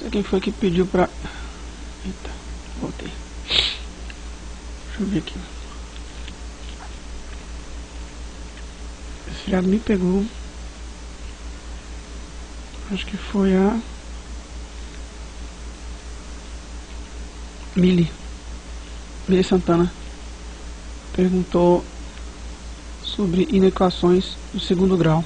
sei quem foi que pediu pra... Eita, voltei. Deixa eu ver aqui. Esse feriado me pegou. Acho que foi a... Mili Santana. Perguntou sobre inequações do segundo grau.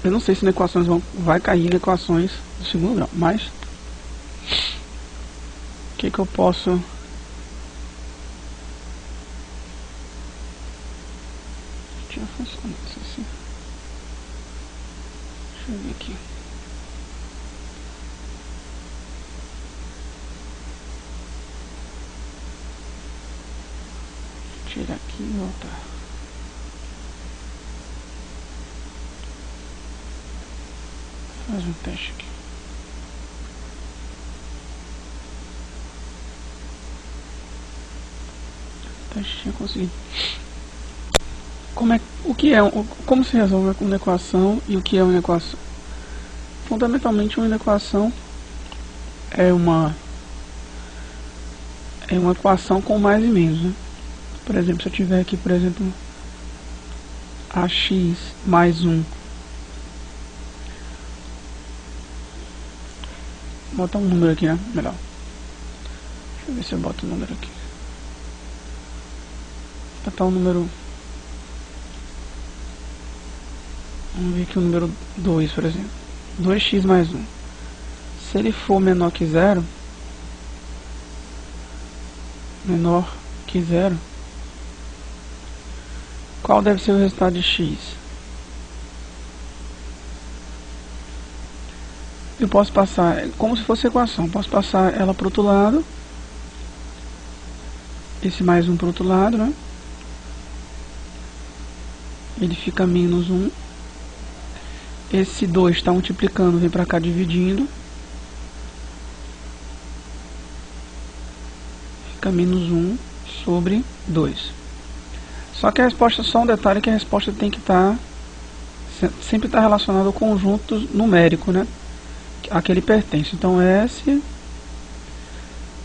Eu não sei se inequações vai cair inequações do segundo grau, mas o que eu posso... Tinha funcionado isso assim. Deixa eu ver aqui. Tirar aqui e voltar. Faz um teste aqui. O teste tinha conseguido. Como se resolve uma equação e o que é uma equação? Fundamentalmente, uma inequação é uma equação com mais e menos, né? Por exemplo, se eu tiver aqui, por exemplo, ax mais 1. Vou botar um número aqui, né? Melhor. Deixa eu ver se eu boto o número aqui. Vou botar o número... Vamos ver aqui o número 2, por exemplo. 2x mais 1. Se ele for menor que 0, qual deve ser o resultado de x? Eu posso passar, como se fosse equação, posso passar ela para o outro lado, esse mais 1 para o outro lado, né? Ele fica menos 1. Esse 2 está multiplicando, vem para cá dividindo. Fica menos 1 sobre 2. Só que a resposta, só um detalhe, que a resposta tem que estar, sempre está relacionada ao conjunto numérico, né? A que ele pertence. Então S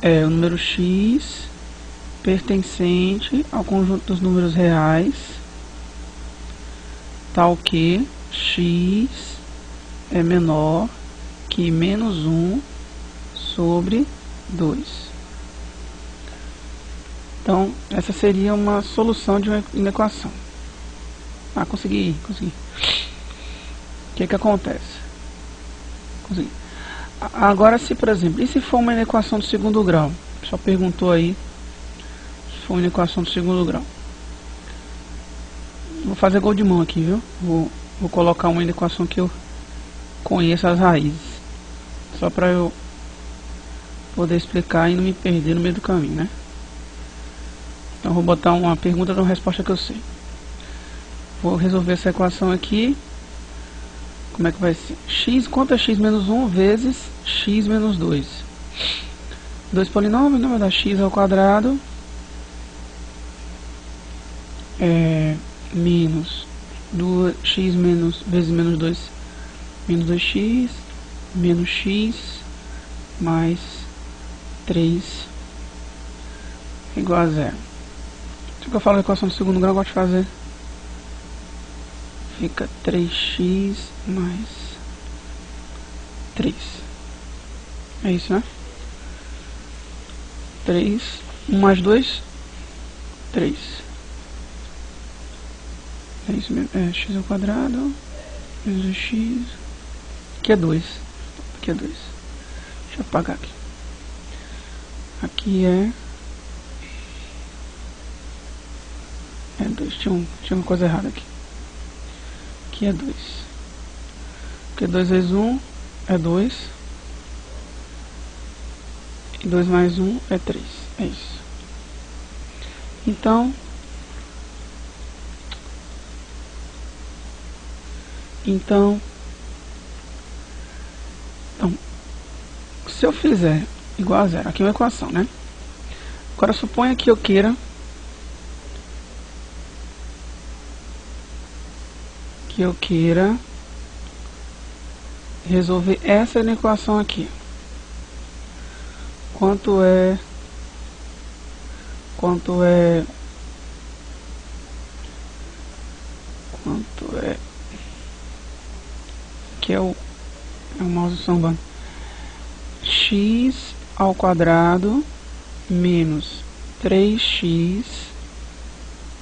é o número x pertencente ao conjunto dos números reais, tal que x é menor que menos 1 sobre 2. Então, essa seria uma solução de uma inequação. Ah, consegui. O que acontece? Consegui. Agora, se por exemplo, e se for uma inequação do segundo grau? O pessoal perguntou aí se for uma inequação do segundo grau. Vou fazer gol de mão aqui, viu? Vou colocar uma inequação que eu conheça as raízes, só para eu poder explicar e não me perder no meio do caminho, né? Então vou botar uma pergunta de uma resposta que eu sei. Vou resolver essa equação aqui. Como é que vai ser? X, quanto é x menos 1 vezes x menos 2? Dois polinômios, não vai dar x ao quadrado. Menos x menos vezes menos 2, menos 2x, menos x, mais 3 igual a 0. Se eu falo a equação do segundo grau, eu gosto de fazer. Fica 3x mais 3. É isso, né? 3, 1 mais 2, 3. É isso mesmo, x ao quadrado, menos x, aqui é 2, aqui é 2, deixa eu apagar aqui, aqui é 2, tinha uma coisa errada aqui, aqui é 2, porque 2 vezes 1 é 2, e 2 mais 1 é 3, é isso. Então, se eu fizer igual a 0, aqui é uma equação, né? Agora suponha que eu queira resolver essa equação aqui. Quanto é que é o mouse sambando. X ao quadrado menos 3x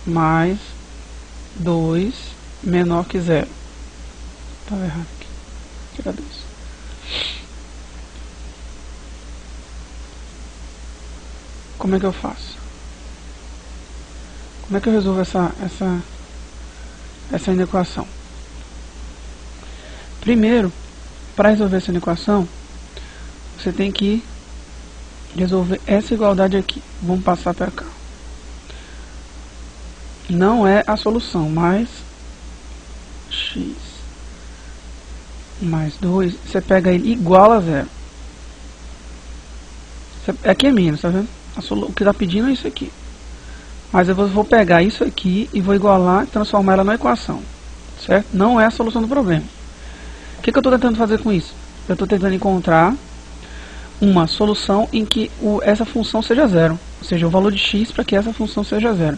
mais 2 menor que 0. Estava errado aqui. Tira 2. Como é que eu faço? Como é que eu resolvo essa inequação? Primeiro, para resolver essa inequação, você tem que resolver essa igualdade aqui. Vamos passar para cá. Não é a solução, mas x mais 2, você pega ele igual a 0. Aqui é menos, tá vendo? O que está pedindo é isso aqui. Mas eu vou pegar isso aqui e vou igualar e transformar ela na equação. Certo? Não é a solução do problema. O que eu estou tentando fazer com isso? Eu estou tentando encontrar uma solução em que essa função seja 0. Ou seja, o valor de x para que essa função seja 0.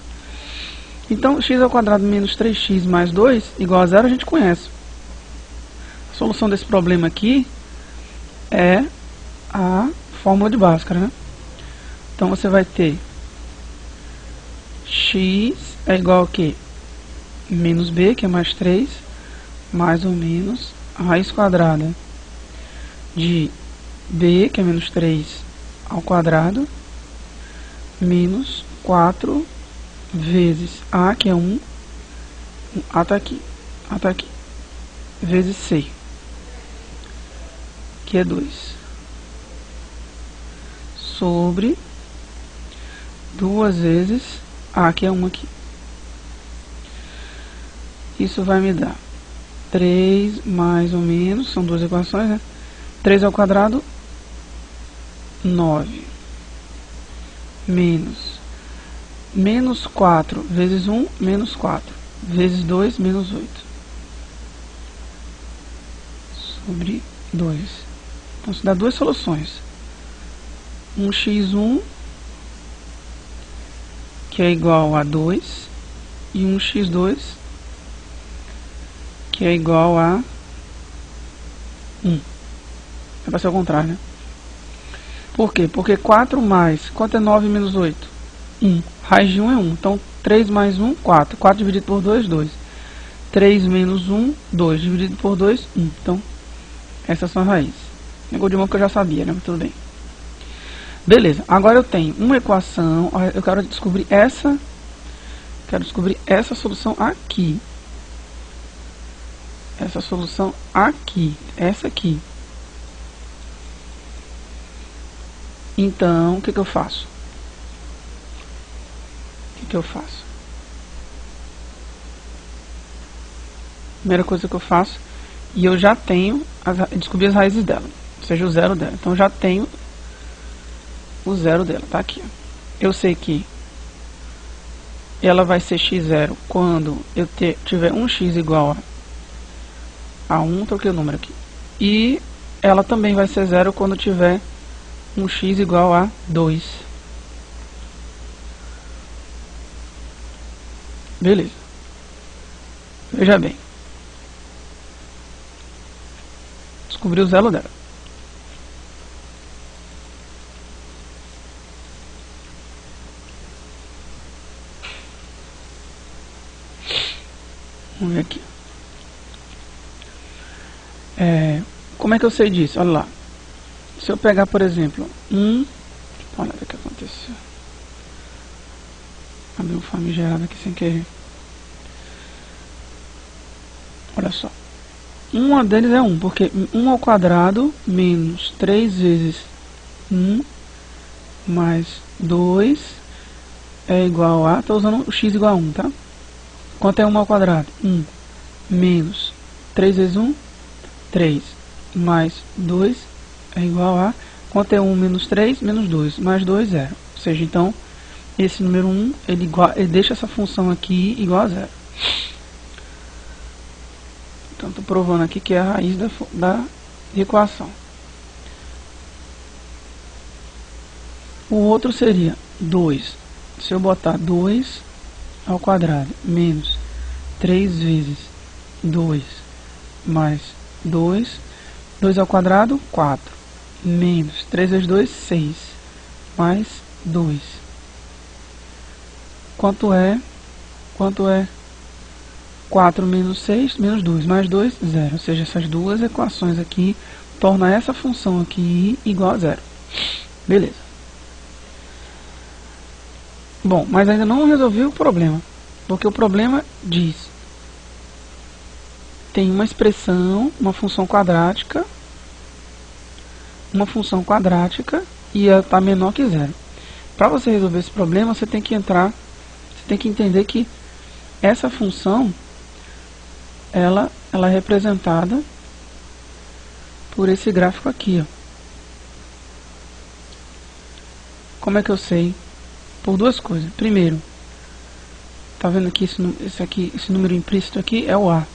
Então, x ao quadrado menos 3x mais 2 igual a 0 a gente conhece. A solução desse problema aqui é a fórmula de Bhaskara, né? Então, você vai ter x é igual a quê? Menos b, que é mais 3, mais ou menos a raiz quadrada de b, que é menos 3, ao quadrado, menos 4 vezes a, que é 1, a está aqui, vezes c, que é 2, sobre 2 vezes a, que é 1 aqui. Isso vai me dar 3 mais ou menos, são duas equações, né? 3 ao quadrado, 9, menos 4 vezes 1, menos 4, vezes 2, menos 8, sobre 2. Então, isso dá duas soluções. Um x1, que é igual a 2, e um x2, que é igual a 1. É para ser ao contrário, né? Por quê? Porque 4 mais... Quanto é 9 menos 8? 1. Raiz de 1 é 1. Então, 3 mais 1, 4. 4 dividido por 2, 2. 3 menos 1, 2. Dividido por 2, 1. Então, essas são as raízes. Negócio de mão que eu já sabia, né? Mas tudo bem. Beleza. Agora eu tenho uma equação. Eu quero descobrir essa... solução aqui. Essa solução aqui. Essa aqui. Então, o que eu faço? Primeira coisa que eu faço, e eu já tenho, descobri as raízes dela, ou seja, o zero dela. Então, eu já tenho o zero dela, tá aqui. Eu sei que ela vai ser x0 quando eu tiver um x igual a 1, troquei o número aqui. E ela também vai ser 0 quando tiver um x igual a 2. Beleza. Veja bem. Descobri o zero dela. Vamos ver aqui. Como é que eu sei disso? Olha lá. Se eu pegar, por exemplo, olha o que aconteceu. Abri um famigerado aqui sem querer. Olha só. Uma deles é 1, porque 1 ao quadrado menos 3 vezes 1 mais 2 é igual a... Estou usando o x igual a 1, tá? Quanto é 1 ao quadrado? 1 menos 3 vezes 1, 3, mais 2 é igual a... Quanto é 1 menos 3? Menos 2, mais 2, 0. Ou seja, então, esse número 1, ele deixa essa função aqui igual a 0. Então, estou provando aqui que é a raiz da equação. O outro seria 2. Se eu botar 2 ao quadrado menos 3 vezes 2 mais 2, 2 ao quadrado, 4, menos 3 vezes 2, 6, mais 2. Quanto é 4 menos 6, menos 2, mais 2, 0. Ou seja, essas duas equações aqui tornam essa função aqui igual a 0. Beleza. Bom, mas ainda não resolvi o problema, porque o problema diz: tem uma expressão, uma função quadrática e ela está menor que 0. Para você resolver esse problema, você tem que entender que essa função ela é representada por esse gráfico aqui, ó. Como é que eu sei? Por duas coisas. Primeiro, tá vendo aqui esse número implícito aqui é o A.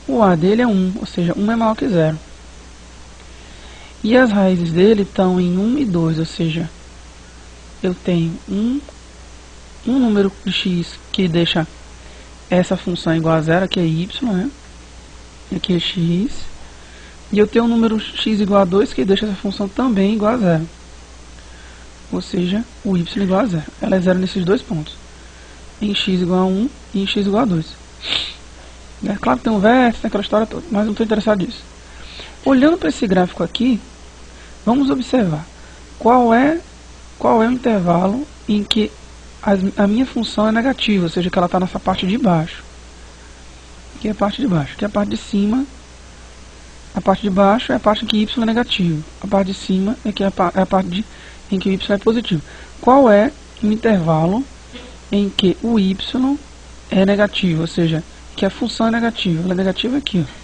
O A dele é 1, ou seja, 1 é maior que 0. E as raízes dele estão em 1 e 2, ou seja, eu tenho um número de x que deixa essa função igual a 0, aqui é y, né? Aqui é x. E eu tenho um número x igual a 2 que deixa essa função também igual a 0. Ou seja, o y igual a 0. Ela é 0 nesses dois pontos. Em x igual a 1 e em x igual a 2. É claro que tem um vértice, tem aquela história toda, mas não estou interessado nisso. Olhando para esse gráfico aqui, vamos observar qual é o intervalo em que a minha função é negativa, ou seja, que ela está nessa parte de baixo. Aqui é a parte de baixo. Aqui é a parte de cima. A parte de baixo é a parte em que y é negativo. A parte de cima é a parte em que o y é positivo. Qual é o intervalo em que o y é negativo, ou seja, que a função é negativa? Ela é negativa aqui, ó.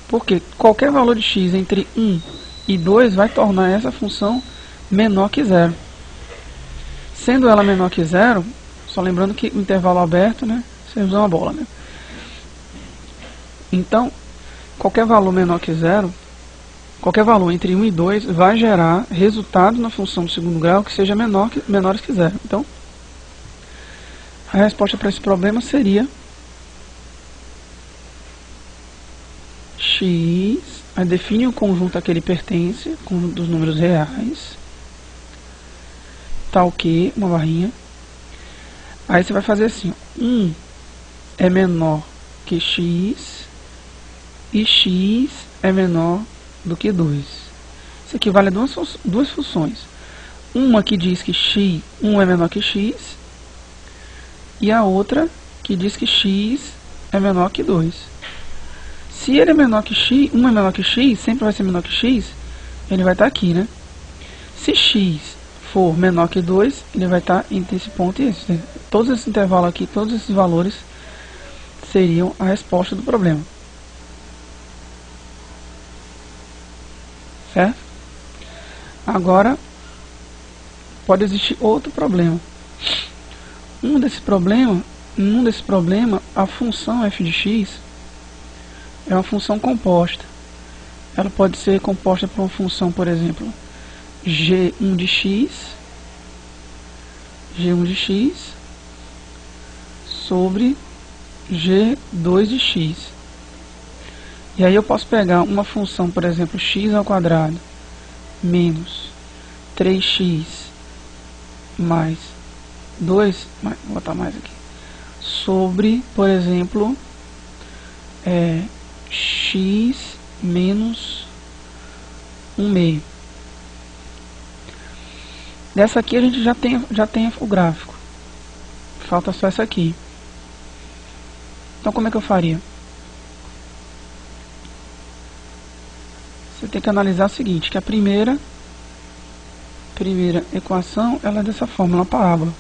Porque qualquer valor de x entre 1 e 2 vai tornar essa função menor que 0. Sendo ela menor que 0, só lembrando que o intervalo aberto, né, você usa uma bola, né? Então, qualquer valor menor que 0, qualquer valor entre 1 e 2 vai gerar resultado na função do segundo grau que seja menores que 0. Então, a resposta para esse problema seria x, aí define o conjunto a que ele pertence, conjunto dos números reais, tal que, uma barrinha. Aí você vai fazer assim, 1 é menor que x e x é menor do que 2. Isso equivale a duas funções. Uma que diz que 1 é menor que x e a outra que diz que x é menor que 2. Se ele é menor que x, 1 é menor que x, sempre vai ser menor que x, ele vai estar aqui, né? Se x for menor que 2, ele vai estar entre esse ponto e esse. Todos esses intervalos aqui, todos esses valores seriam a resposta do problema. Certo? Agora, pode existir outro problema. Num desse problema, a função f de x é uma função composta. Ela pode ser composta por uma função, por exemplo, g1 de x sobre g2 de x. E aí eu posso pegar uma função, por exemplo, x ao quadrado menos 3x mais 2, vou botar mais aqui, sobre, por exemplo, x menos 1/2. Dessa aqui a gente já tem o gráfico. Falta só essa aqui. Então como é que eu faria? Você tem que analisar o seguinte, que a primeira equação, ela é dessa forma, uma parábola.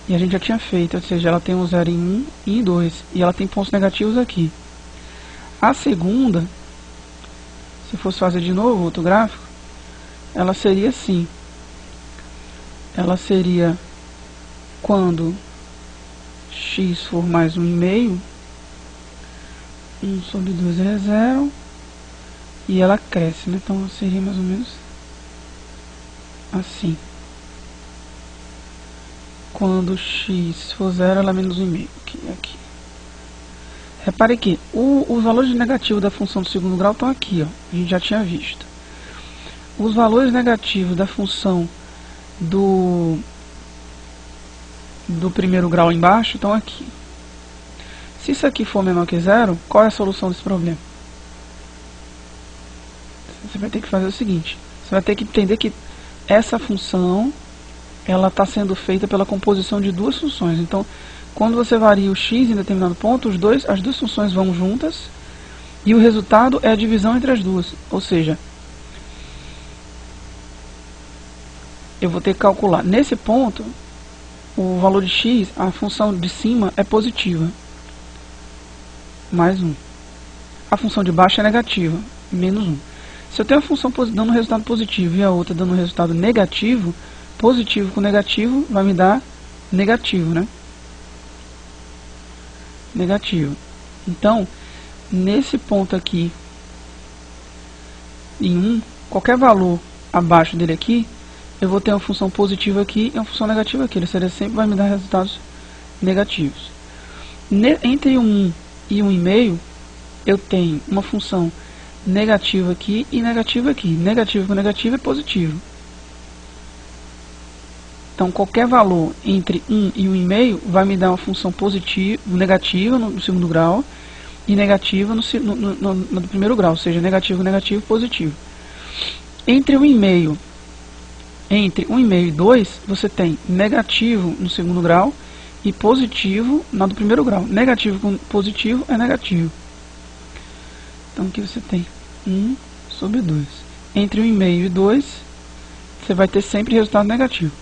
E a gente já tinha feito, ou seja, ela tem um 0 em 1 e em 2. E ela tem pontos negativos aqui. A segunda, se fosse fazer de novo outro gráfico, ela seria assim. Ela seria quando x for mais 1/2, 1 sobre 2 é 0. E ela cresce, né? Então seria mais ou menos assim. Quando x for 0, ela é menos 1,5. Aqui. Repare que os valores negativos da função do segundo grau estão aqui, ó. A gente já tinha visto. Os valores negativos da função do primeiro grau embaixo estão aqui. Se isso aqui for menor que 0, qual é a solução desse problema? Você vai ter que fazer o seguinte. Você vai ter que entender que essa função ela está sendo feita pela composição de duas funções. Então, quando você varia o x em determinado ponto, as duas funções vão juntas e o resultado é a divisão entre as duas. Ou seja, eu vou ter que calcular. Nesse ponto, o valor de x, a função de cima é positiva, mais 1. A função de baixo é negativa, menos 1. Se eu tenho a função dando resultado positivo e a outra dando resultado negativo, positivo com negativo vai me dar negativo, né? Negativo. Então, nesse ponto aqui, em 1, qualquer valor abaixo dele aqui, eu vou ter uma função positiva aqui e uma função negativa aqui. Ele sempre vai me dar resultados negativos. Entre 1 e 1,5, eu tenho uma função negativa aqui e negativa aqui. Negativo com negativo é positivo. Então, qualquer valor entre 1 e 1,5 vai me dar uma função positiva, negativa no segundo grau e negativa no primeiro grau, ou seja, negativo, negativo, positivo. Entre 1,5 e 2, você tem negativo no segundo grau e positivo no primeiro grau. Negativo com positivo é negativo. Então, aqui você tem 1 sobre 2. Entre 1,5 e 2, você vai ter sempre resultado negativo.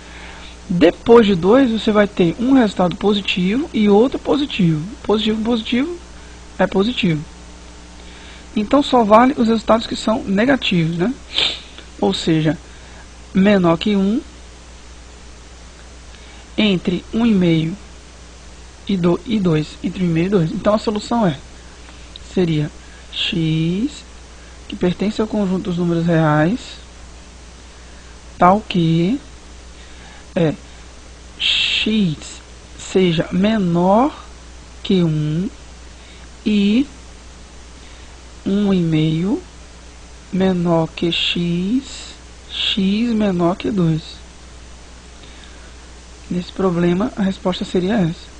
Depois de 2, você vai ter um resultado positivo e outro positivo. Positivo com positivo é positivo. Então, só vale os resultados que são negativos, né? Ou seja, menor que 1, entre 1,5 e 2, entre 1,5 e 2. Então, a solução seria x, que pertence ao conjunto dos números reais, tal que x seja menor que 1 e 1,5 menor que x, x menor que 2. Nesse problema, a resposta seria essa.